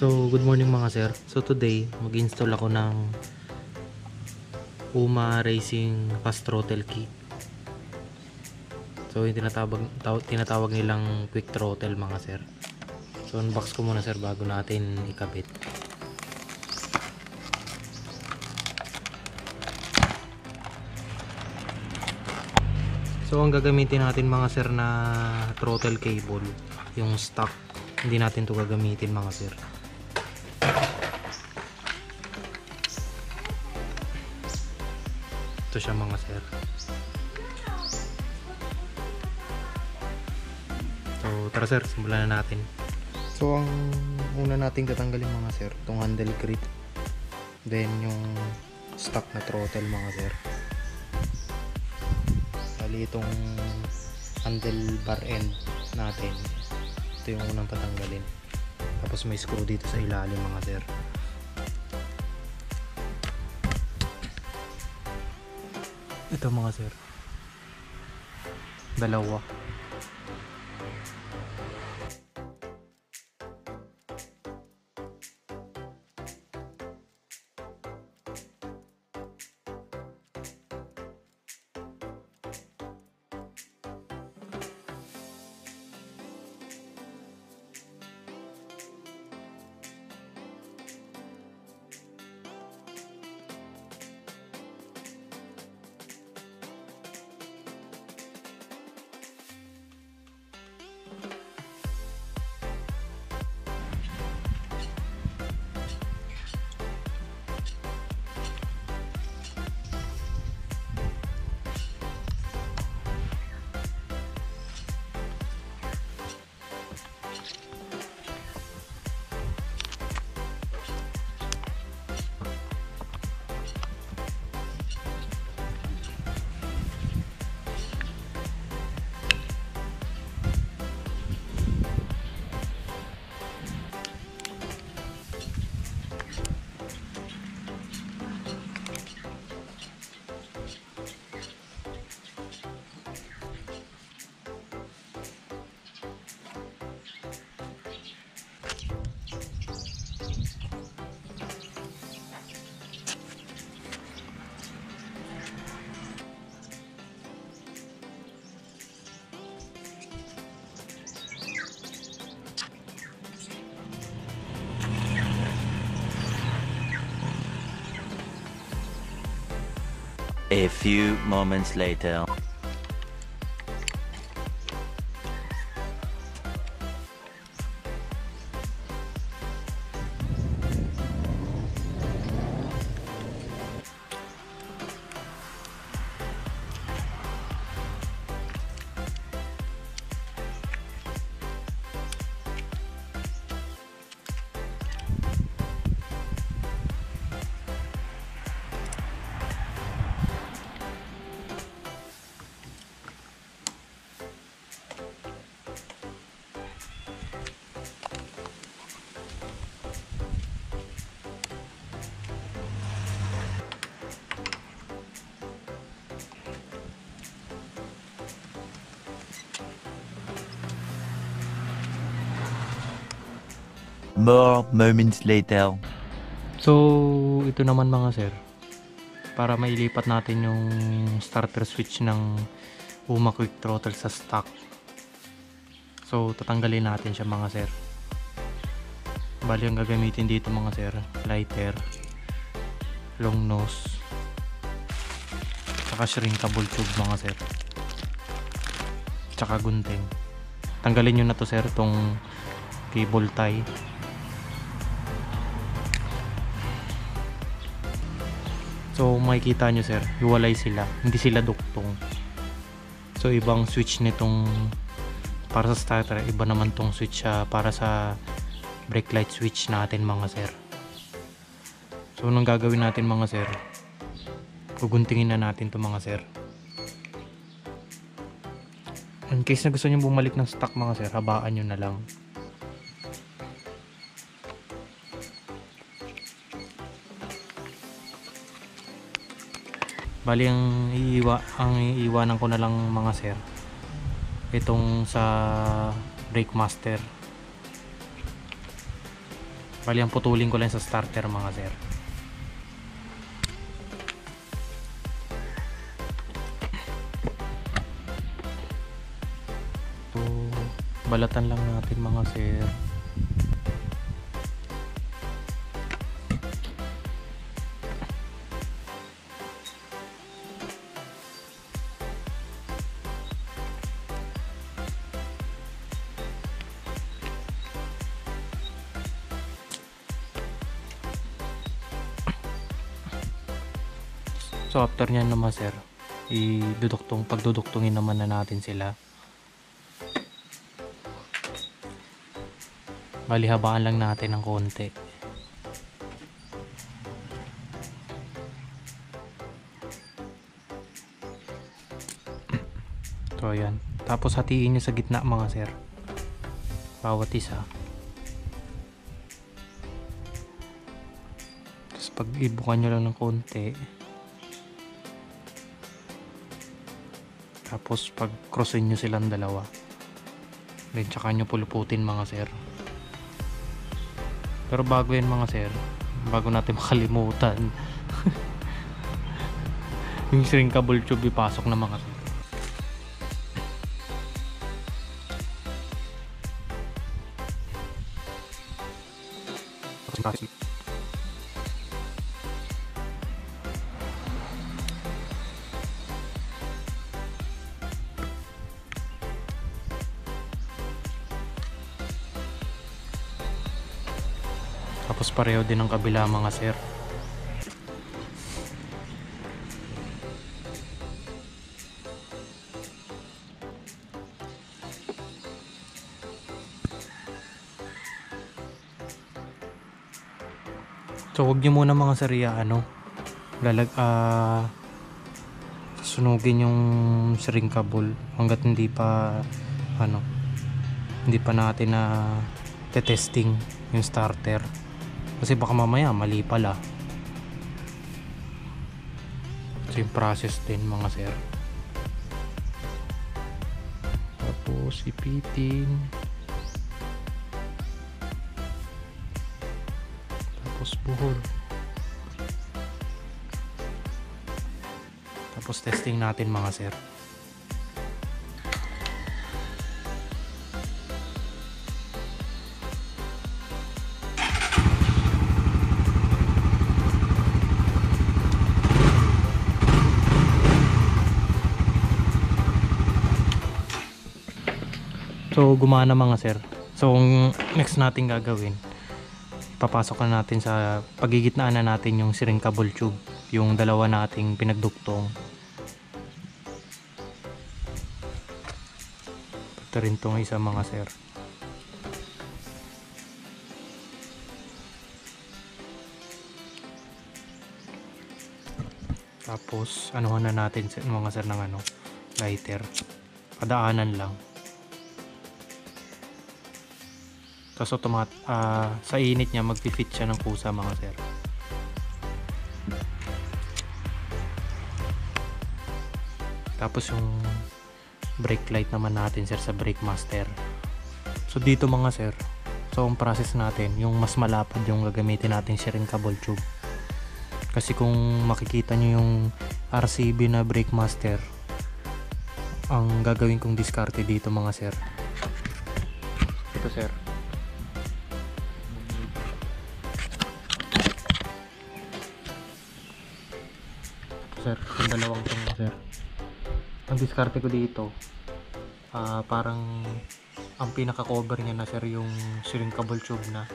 So, good morning mga sir. So today, mag-install ako ng Puma Racing Fast Throttle Kit. So, yung tinatawag nilang quick throttle mga sir. So, unbox ko muna sir bago natin ikabit. So, ang gagamitin natin mga sir na throttle cable, yung stock. Hindi natin to gagamitin mga sir. Ito siya mga sir. So tara sir, simulan na natin. So ang una nating tatanggalin mga sir, itong handle grip, then yung stock na throttle mga sir. Bali itong handle bar end natin, ito yung unang tatanggalin. Tapos may screw dito sa ilalim mga sir. Ito mga sir, dalawa. A few moments later. More moments later. So ito naman mga sir, para mailipat natin yung starter switch ng Puma quick throttle sa stock. So tatanggalin natin siya mga sir. Bali ang gagamitin dito mga sir, lighter, long nose, saka shrinkable tube mga sir, tsaka gunting. Tanggalin nyo na to sir, tong cable tie. So makikita nyo sir, hiwalay sila, hindi sila duktong. So ibang switch nitong para sa starter, iba naman tong switch para sa brake light switch natin mga sir. So anong gagawin natin mga sir, guguntingin na natin to mga sir. In case na gusto nyo bumalik ng stock mga sir, habaan nyo na lang. Bali ang iiwanan ko na lang mga sir, itong sa brake master. Bali ang putulin ko lang sa starter mga sir. So balatan lang natin mga sir. So after nyan naman sir, pagduduktungin naman na natin sila. Bali habaan lang natin ng konti. So ayan. Tapos hatiin nyo sa gitna mga sir. Bawat isa. Tapos pag ibukan nyo lang ng konti. Tapos pag crossin nyo silang dalawa, then tsaka nyo puluputin mga sir. Pero bago yan mga sir, bago natin makalimutan, yung shrinkable tube ipasok na mga sir. Tapos pareho din ang kabila mga sir. So huwag nyo muna mga sir sunugin yung shrinkable hanggat hindi pa natin na testing yung starter. Kasi baka mamaya mali pala. So yung process din mga sir. Tapos ipitin. Tapos buhol. Tapos testing natin mga sir. So gumana mga sir. So next natin gagawin, papasok na natin sa pagigitnaan na natin yung shrinkable tube, yung dalawa nating pinagduktong. Ito rin tong isa mga sir. Tapos anuhan na natin mga sir ng lighter. Padaanan lang. Tapos sa init niya magpi-fit siya ng kusa mga sir. Tapos yung brake light naman natin sir sa brake master. So dito mga sir, so ang process natin, yung mas malapad yung gagamitin natin shrinkable tube. Kasi kung makikita nyo yung RCB na brake master, ang gagawin kong diskarte dito mga sir, ito sir, yung dalawang ito sir. Ang diskarte ko dito, parang ang pinaka cover niya na sir yung shrinkable tube na.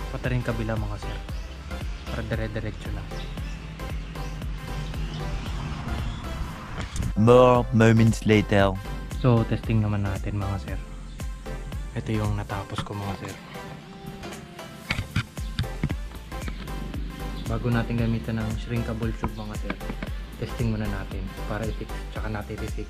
Pati rin kabila mga sir, para dire-diretso lang. More moments later. So testing naman natin mga sir. Ito yung natapos ko mga sir. Bago natin gamitan ng shrinkable tube mga sir, testing muna natin para i-fix, tsaka natin i-fix.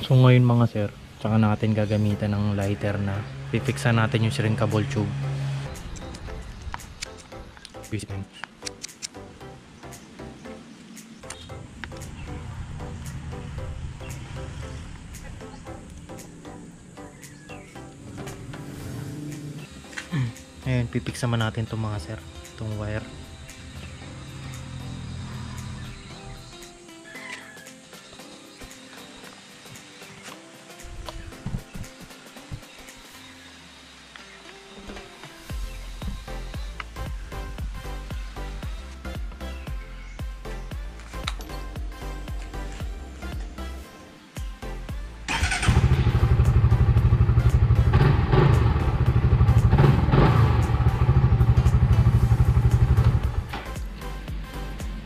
So ngayon mga sir, tsaka natin gagamitan ng lighter na pipiksan natin yung shrinkable tube. Ayan, pipiksan man natin itong mga sir, itong wire.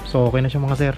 So okay na siya mga sir.